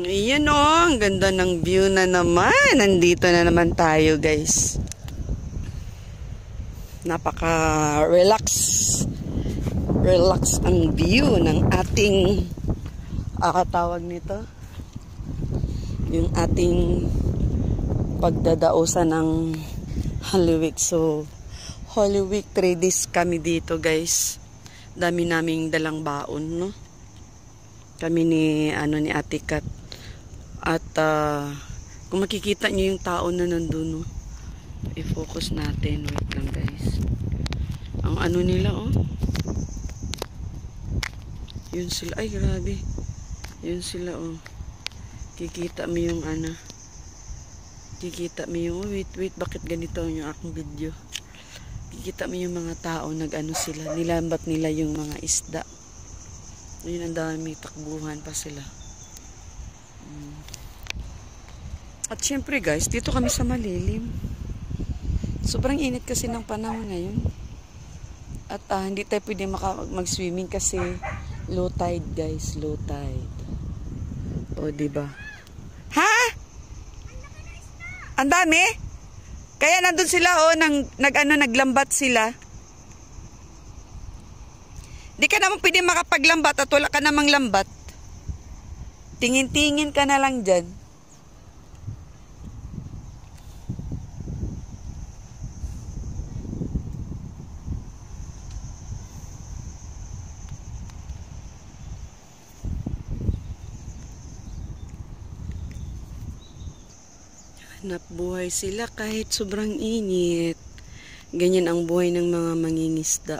Iyan o, ang ganda ng view na naman. Nandito na naman tayo, guys. Napaka-relax. Relax ang view ng ating tawag nito. Yung ating pagdadausan ng Holy Week. So, Holy Week 3 days kami dito, guys. Dami naming dalang baon, no? Kami ni Ate Kat. At kung makikita niyo yung tao na nandun, no? I-focus natin. Wait lang, guys. Ang nila, oh. Yun sila. Ay, grabe. Yun sila, oh. Kikita mo yung Kikita mo yung, wait, bakit ganito yung aking video? Kikita mo yung mga tao, sila. Nilambat nila yung mga isda. Ayun, ang dami, takbuhan pa sila. At syempre guys, dito kami sa malilim. Sobrang init kasi ng panahon ngayon. At hindi tayo pwede mag-swimming kasi low tide, guys, low tide. O, diba? Ha? Ang dami? Kaya nandun sila, oh, naglambat sila. Di ka naman pwede makapaglambat at wala ka namang lambat. Tingin-tingin ka na lang dyan. Hanap buhay sila kahit sobrang init. Ganyan ang buhay ng mga mangingisda.